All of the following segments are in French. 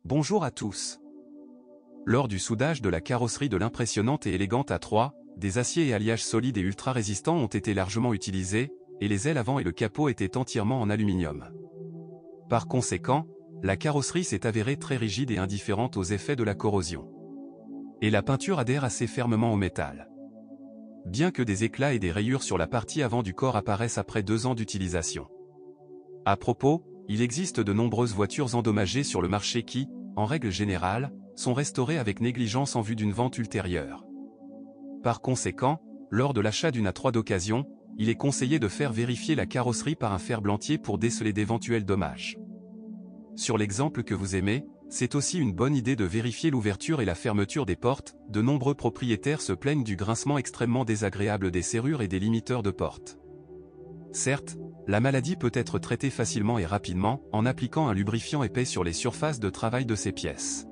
Bonjour à tous. Lors du soudage de la carrosserie de l'impressionnante et élégante A3, des aciers et alliages solides et ultra résistants ont été largement utilisés, et les ailes avant et le capot étaient entièrement en aluminium. Par conséquent, la carrosserie s'est avérée très rigide et indifférente aux effets de la corrosion. Et la peinture adhère assez fermement au métal. Bien que des éclats et des rayures sur la partie avant du corps apparaissent après 2 ans d'utilisation. À propos, il existe de nombreuses voitures endommagées sur le marché qui, en règle générale, sont restaurées avec négligence en vue d'une vente ultérieure. Par conséquent, lors de l'achat d'une A3 d'occasion, il est conseillé de faire vérifier la carrosserie par un fer-blantier pour déceler d'éventuels dommages. Sur l'exemple que vous aimez, c'est aussi une bonne idée de vérifier l'ouverture et la fermeture des portes. De nombreux propriétaires se plaignent du grincement extrêmement désagréable des serrures et des limiteurs de porte. Certes, la maladie peut être traitée facilement et rapidement en appliquant un lubrifiant épais sur les surfaces de travail de ces pièces.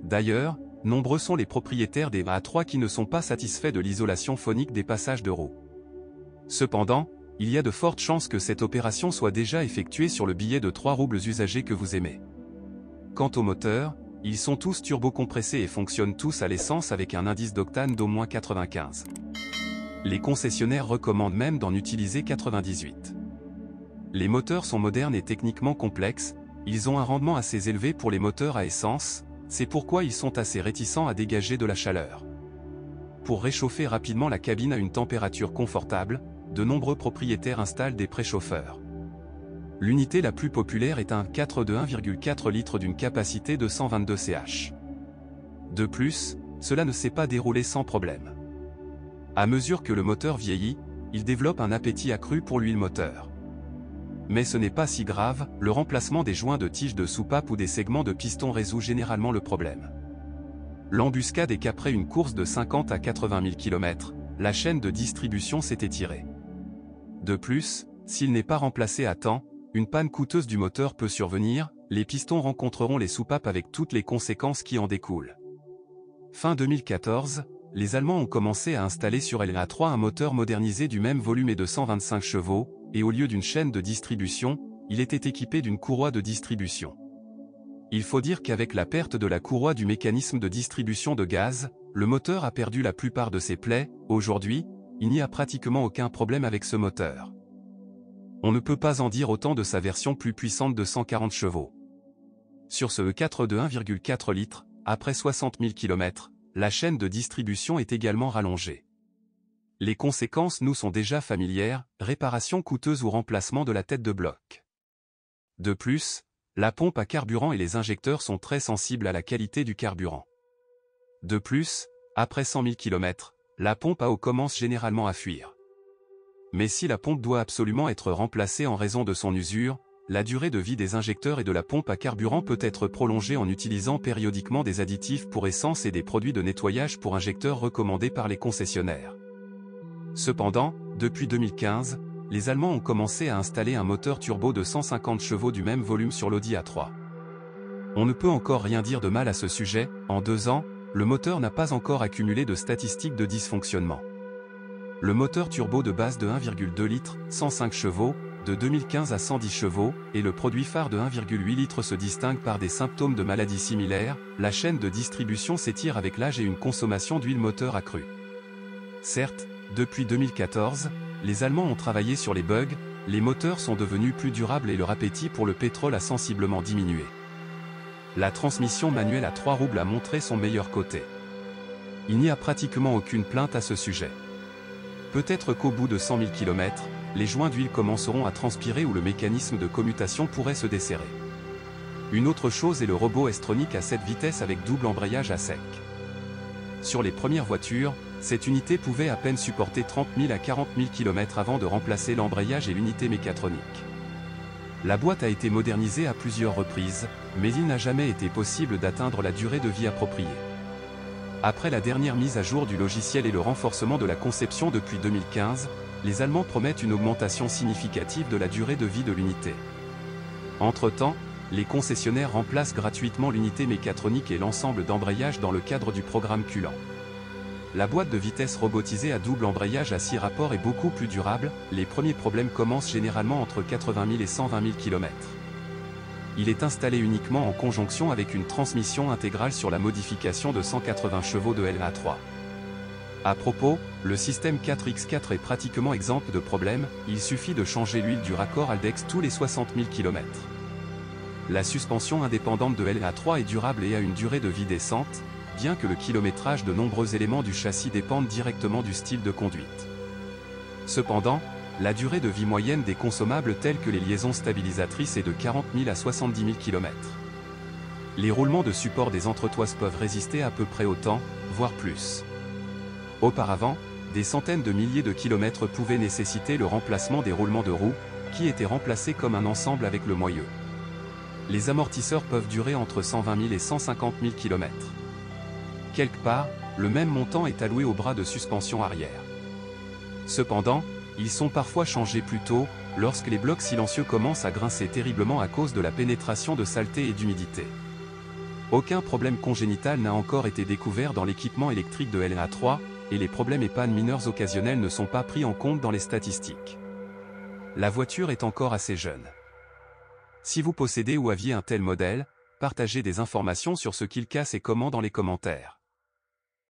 D'ailleurs, nombreux sont les propriétaires des A3 qui ne sont pas satisfaits de l'isolation phonique des passages de roues. Cependant, il y a de fortes chances que cette opération soit déjà effectuée sur le billet de 3 roubles usagé que vous aimez. Quant aux moteurs, ils sont tous turbocompressés et fonctionnent tous à l'essence avec un indice d'octane d'au moins 95. Les concessionnaires recommandent même d'en utiliser 98. Les moteurs sont modernes et techniquement complexes, ils ont un rendement assez élevé pour les moteurs à essence, c'est pourquoi ils sont assez réticents à dégager de la chaleur. Pour réchauffer rapidement la cabine à une température confortable, de nombreux propriétaires installent des préchauffeurs. L'unité la plus populaire est un 4 de 1,4 litres d'une capacité de 122 ch. De plus, cela ne s'est pas déroulé sans problème. À mesure que le moteur vieillit, il développe un appétit accru pour l'huile moteur. Mais ce n'est pas si grave, le remplacement des joints de tige de soupape ou des segments de piston résout généralement le problème. L'embuscade est qu'après une course de 50 à 80 000 km, la chaîne de distribution s'est étirée. De plus, s'il n'est pas remplacé à temps, une panne coûteuse du moteur peut survenir, les pistons rencontreront les soupapes avec toutes les conséquences qui en découlent. Fin 2014, les Allemands ont commencé à installer sur l'A3 un moteur modernisé du même volume et de 125 chevaux, et au lieu d'une chaîne de distribution, il était équipé d'une courroie de distribution. Il faut dire qu'avec la perte de la courroie du mécanisme de distribution de gaz, le moteur a perdu la plupart de ses plaies. Aujourd'hui, il n'y a pratiquement aucun problème avec ce moteur. On ne peut pas en dire autant de sa version plus puissante de 140 chevaux. Sur ce E4 de 1,4 litres, après 60 000 km, la chaîne de distribution est également rallongée. Les conséquences nous sont déjà familières, réparation coûteuse ou remplacement de la tête de bloc. De plus, la pompe à carburant et les injecteurs sont très sensibles à la qualité du carburant. De plus, après 100 000 km, la pompe à eau commence généralement à fuir. Mais si la pompe doit absolument être remplacée en raison de son usure, la durée de vie des injecteurs et de la pompe à carburant peut être prolongée en utilisant périodiquement des additifs pour essence et des produits de nettoyage pour injecteurs recommandés par les concessionnaires. Cependant, depuis 2015, les Allemands ont commencé à installer un moteur turbo de 150 chevaux du même volume sur l'Audi A3. On ne peut encore rien dire de mal à ce sujet, en 2 ans, le moteur n'a pas encore accumulé de statistiques de dysfonctionnement. Le moteur turbo de base de 1,2 litres, 105 chevaux, de 2015 à 110 chevaux, et le produit phare de 1,8 litres se distinguent par des symptômes de maladies similaires, la chaîne de distribution s'étire avec l'âge et une consommation d'huile moteur accrue. Certes, depuis 2014, les Allemands ont travaillé sur les bugs, les moteurs sont devenus plus durables et leur appétit pour le pétrole a sensiblement diminué. La transmission manuelle à 3 roubles a montré son meilleur côté. Il n'y a pratiquement aucune plainte à ce sujet. Peut-être qu'au bout de 100 000 km, les joints d'huile commenceront à transpirer ou le mécanisme de commutation pourrait se desserrer. Une autre chose est le robot S-Tronic à 7 vitesses avec double embrayage à sec. Sur les premières voitures, cette unité pouvait à peine supporter 30 000 à 40 000 km avant de remplacer l'embrayage et l'unité mécatronique. La boîte a été modernisée à plusieurs reprises, mais il n'a jamais été possible d'atteindre la durée de vie appropriée. Après la dernière mise à jour du logiciel et le renforcement de la conception depuis 2015, les Allemands promettent une augmentation significative de la durée de vie de l'unité. Entre-temps, les concessionnaires remplacent gratuitement l'unité mécatronique et l'ensemble d'embrayage dans le cadre du programme Culant. La boîte de vitesse robotisée à double embrayage à 6 rapports est beaucoup plus durable, les premiers problèmes commencent généralement entre 80 000 et 120 000 km. il est installé uniquement en conjonction avec une transmission intégrale sur la modification de 180 chevaux de LA3. À propos, le système 4X4 est pratiquement exempt de problèmes, il suffit de changer l'huile du raccord Haldex tous les 60 000 km. La suspension indépendante de LA3 est durable et a une durée de vie décente, bien que le kilométrage de nombreux éléments du châssis dépendent directement du style de conduite. Cependant, la durée de vie moyenne des consommables tels que les liaisons stabilisatrices est de 40 000 à 70 000 km. Les roulements de support des entretoises peuvent résister à peu près autant, voire plus. Auparavant, des centaines de milliers de kilomètres pouvaient nécessiter le remplacement des roulements de roues, qui étaient remplacés comme un ensemble avec le moyeu. Les amortisseurs peuvent durer entre 120 000 et 150 000 km. Quelque part, le même montant est alloué aux bras de suspension arrière. Cependant, ils sont parfois changés plus tôt, lorsque les blocs silencieux commencent à grincer terriblement à cause de la pénétration de saleté et d'humidité. Aucun problème congénital n'a encore été découvert dans l'équipement électrique de LA3, et les problèmes et pannes mineures occasionnelles ne sont pas pris en compte dans les statistiques. La voiture est encore assez jeune. Si vous possédez ou aviez un tel modèle, partagez des informations sur ce qu'il casse et comment dans les commentaires.